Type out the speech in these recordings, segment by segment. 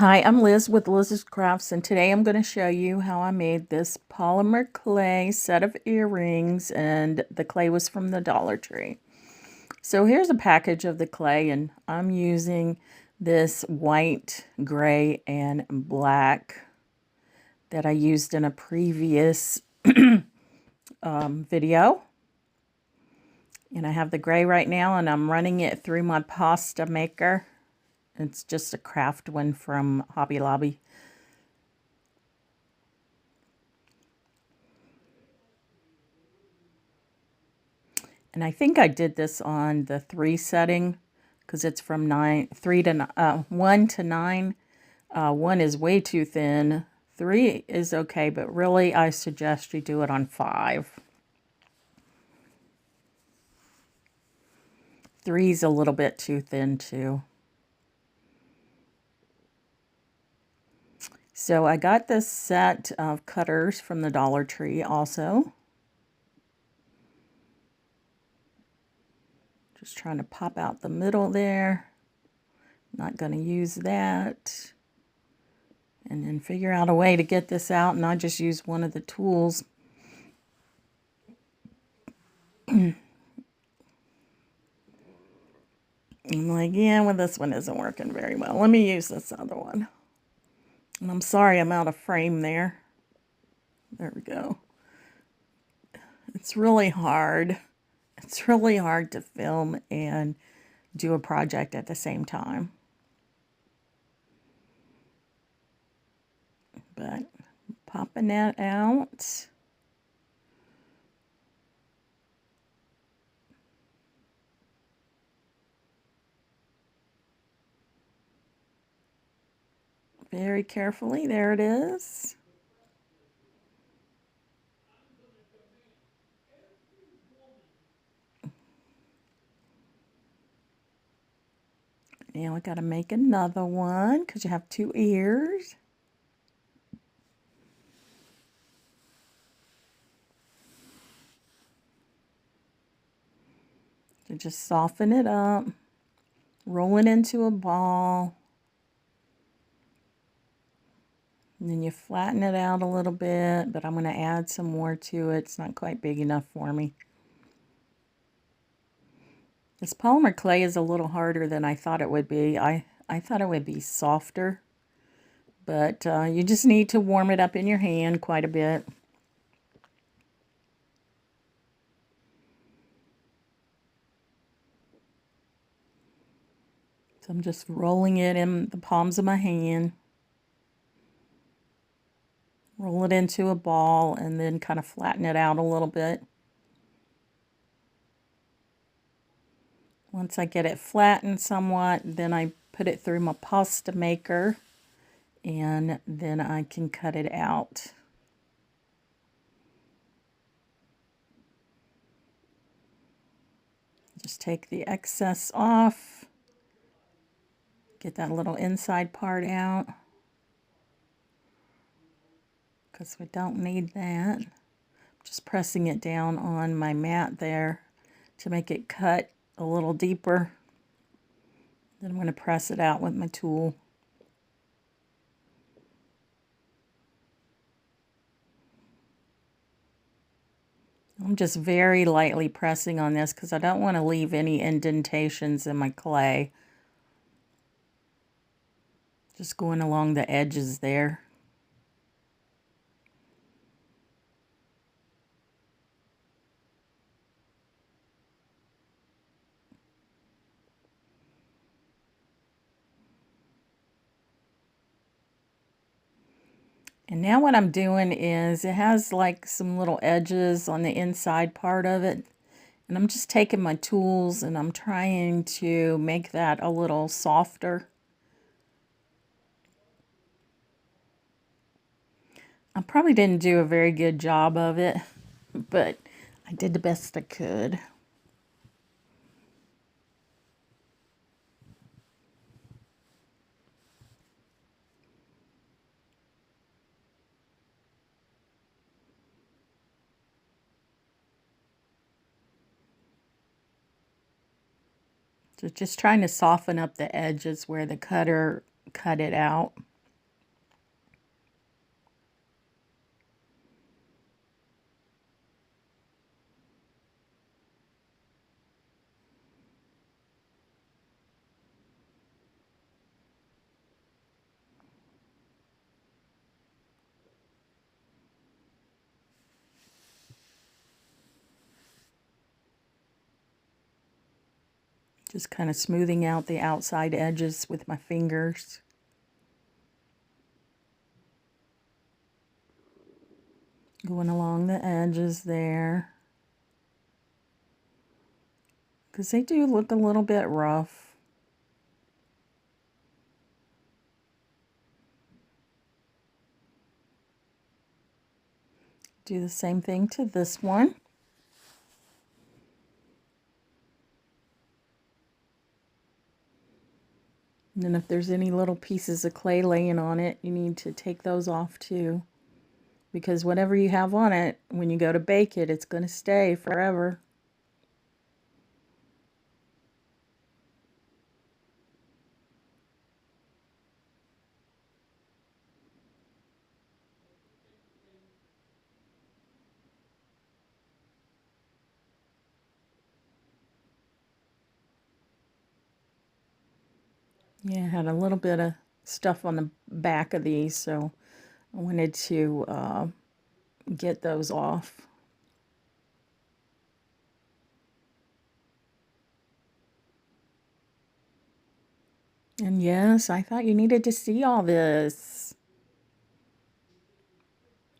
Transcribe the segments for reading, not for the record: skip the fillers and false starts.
Hi, I'm Liz with Liz's Crafts, and today I'm going to show you how I made this polymer clay set of earrings, and the clay was from the Dollar Tree. So here's a package of the clay, and I'm using this white, gray, and black that I used in a previous video. And I have the gray right now, and I'm running it through my pasta maker. It's just a craft one from Hobby Lobby. And I think I did this on the 3 setting because it's from 1 to 9. 1 is way too thin. 3 is okay, but really I suggest you do it on 5. 3 is a little bit too thin too. So I got this set of cutters from the Dollar Tree also. Just trying to pop out the middle there. Not going to use that. And then figure out a way to get this out, and I just use one of the tools. I'm like, yeah, well, this one isn't working very well. Let me use this other one. And I'm sorry I'm out of frame there. There we go. It's really hard. It's really hard to film and do a project at the same time. But popping that out. Very carefully. There it is. Now I got to make another one because you have 2 ears. So just soften it up, roll it into a ball, and then you flatten it out a little bit, but I'm going to add some more to it. It's not quite big enough for me. This polymer clay is a little harder than I thought it would be. I thought it would be softer, but you just need to warm it up in your hand quite a bit. So I'm just rolling it in the palms of my hand. Roll it into a ball and then kind of flatten it out a little bit. Once I get it flattened somewhat, then I put it through my pasta maker, and then I can cut it out. Just take the excess off. Get that little inside part out, because we don't need that. Just pressing it down on my mat there to make it cut a little deeper. Then I'm going to press it out with my tool. I'm just very lightly pressing on this because I don't want to leave any indentations in my clay. Just going along the edges there. And now what I'm doing is it has like some little edges on the inside part of it. And I'm just taking my tools and I'm trying to make that a little softer. I probably didn't do a very good job of it, but I did the best I could. So just trying to soften up the edges where the cutter cut it out. Just kind of smoothing out the outside edges with my fingers. Going along the edges there. Because they do look a little bit rough. Do the same thing to this one. And then if there's any little pieces of clay laying on it, you need to take those off too. Because whatever you have on it, when you go to bake it, it's going to stay forever. Yeah, I had a little bit of stuff on the back of these, so I wanted to get those off. And yes, I thought you needed to see all this.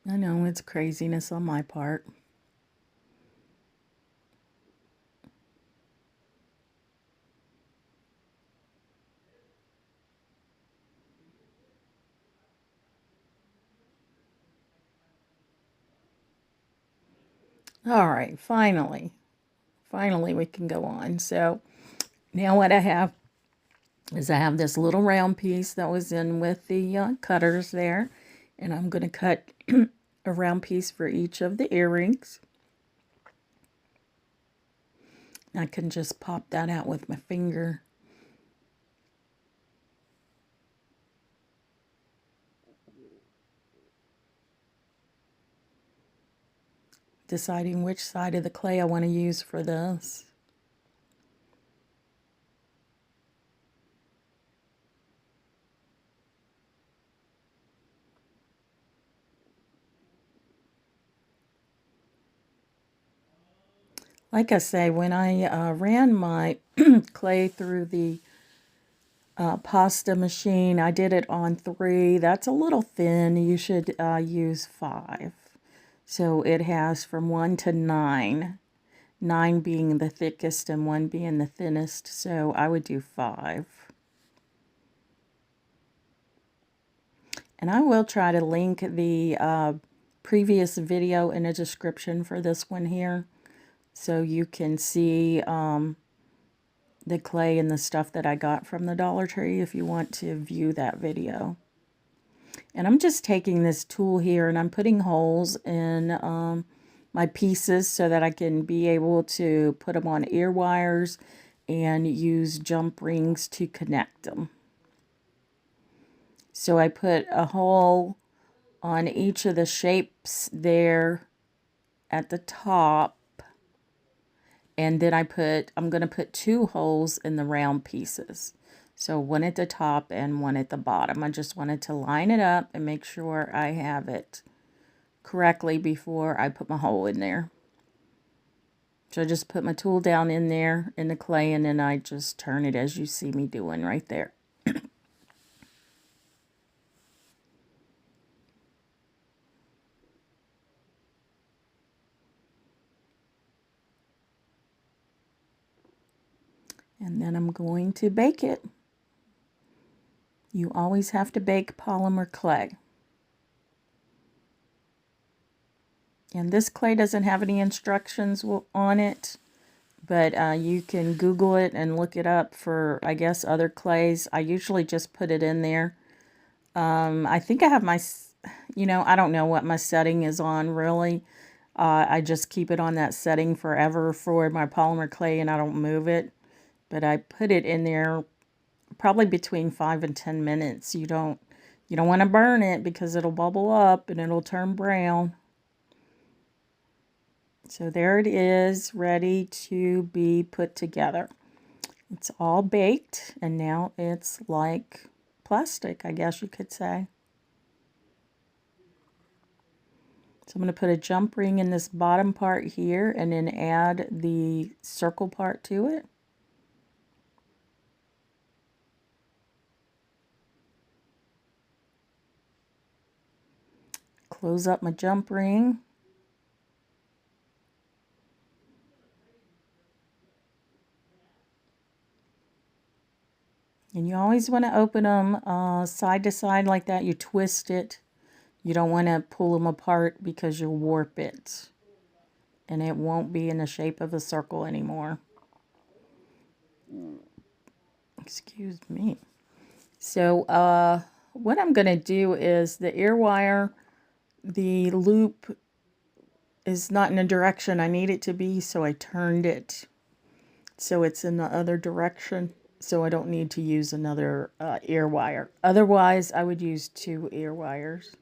I know, it's craziness on my part. All right, finally we can go on. So now what I have is I have this little round piece that was in with the cutters there, and I'm going to cut a round piece for each of the earrings. I can just pop that out with my finger. Deciding which side of the clay I want to use for this. Like I say, when I ran my clay through the pasta machine, I did it on 3. That's a little thin. You should use 5. So it has from 1 to 9. 9 being the thickest and 1 being the thinnest. So I would do 5. And I will try to link the previous video in the description for this one here, so you can see the clay and the stuff that I got from the Dollar Tree if you want to view that video. And I'm just taking this tool here and I'm putting holes in my pieces so that I can be able to put them on ear wires and use jump rings to connect them. So I put a hole on each of the shapes there at the top, and then I'm going to put 2 holes in the round pieces. So one at the top and one at the bottom. I just wanted to line it up and make sure I have it correctly before I put my hole in there. So I just put my tool down in there in the clay, and then I just turn it as you see me doing right there. And then I'm going to bake it. You always have to bake polymer clay. And this clay doesn't have any instructions on it, but you can Google it and look it up for, I guess, other clays. I usually just put it in there. I think I have my, I don't know what my setting is on really. I just keep it on that setting forever for my polymer clay and I don't move it. But I put it in there probably between 5 and 10 minutes. You don't want to burn it because it'll bubble up and it'll turn brown. So there it is, ready to be put together. It's all baked and now it's like plastic, I guess you could say. So I'm going to put a jump ring in this bottom part here and then add the circle part to it. close up my jump ring. And you always want to open them side to side like that. You twist it. You don't want to pull them apart because you'll warp it. And it won't be in the shape of a circle anymore. Excuse me. So what I'm going to do is the ear wire, the loop is not in the direction I need it to be, so I turned it so it's in the other direction, so I don't need to use another ear wire. Otherwise, I would use 2 ear wires.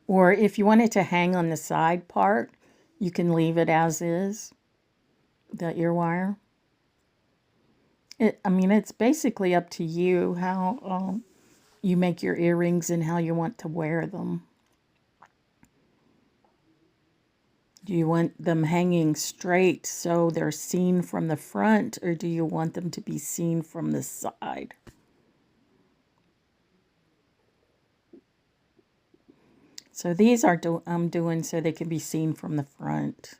Or if you want it to hang on the side part, you can leave it as is, the ear wire. I mean, it's basically up to you how you make your earrings and how you want to wear them. Do you want them hanging straight so they're seen from the front, or do you want them to be seen from the side? So these are I'm doing so they can be seen from the front.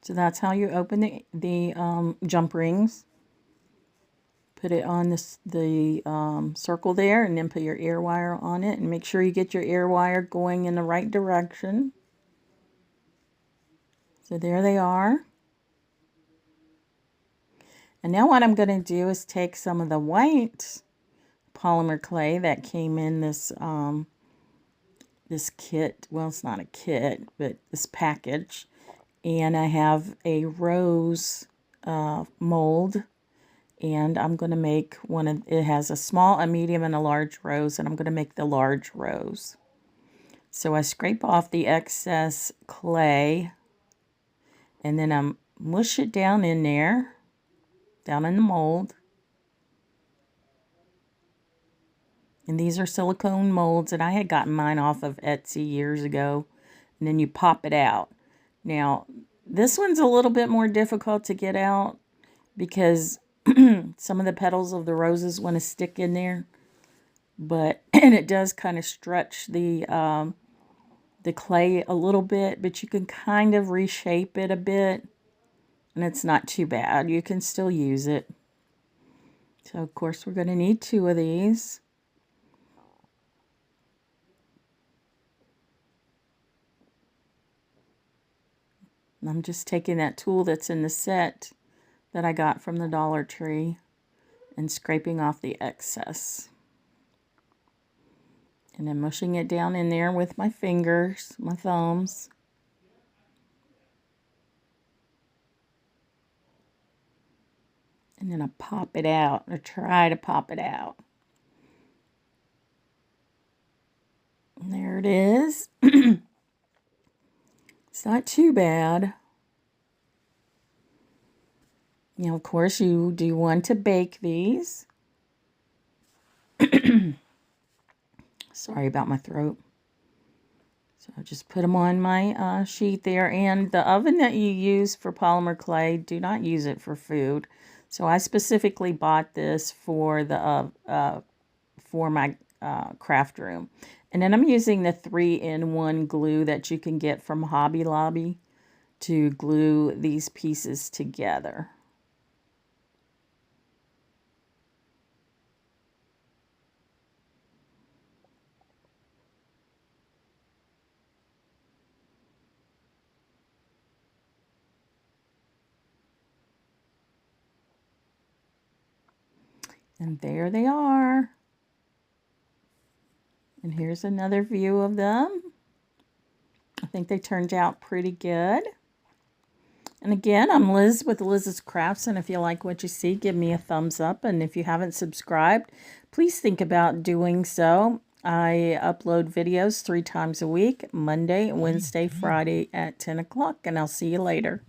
So that's how you open the jump rings. Put it on the circle there, and then put your ear wire on it, and make sure you get your ear wire going in the right direction. So there they are. And now what I'm going to do is take some of the white polymer clay that came in this this kit. Well, it's not a kit, but this package. And I have a rose mold, and I'm going to make it has a small, a medium, and a large rose, and I'm going to make the large rose. So I scrape off the excess clay, and then I mush it down in there, down in the mold. And these are silicone molds, and I had gotten mine off of Etsy years ago. And then you pop it out. Now, this one's a little bit more difficult to get out because some of the petals of the roses want to stick in there. And it does kind of stretch the clay a little bit, but you can kind of reshape it a bit. And it's not too bad. You can still use it. So, of course, we're going to need 2 of these. And I'm just taking that tool that's in the set that I got from the Dollar Tree and scraping off the excess. And then mushing it down in there with my fingers, my thumbs. And then I pop it out, or try to pop it out. And there it is. It's not too bad. Now, of course, you do want to bake these. Sorry about my throat. So I just put them on my sheet there. And the oven that you use for polymer clay, do not use it for food. So I specifically bought this for my craft room. And then I'm using the 3-in-1 glue that you can get from Hobby Lobby to glue these pieces together. And there they are. And here's another view of them. I think they turned out pretty good. And again, I'm Liz with Liz's Crafts, and if you like what you see, give me a thumbs up. And if you haven't subscribed, please think about doing so. I upload videos 3 times a week, Monday, Wednesday, Friday at 10 o'clock, and I'll see you later.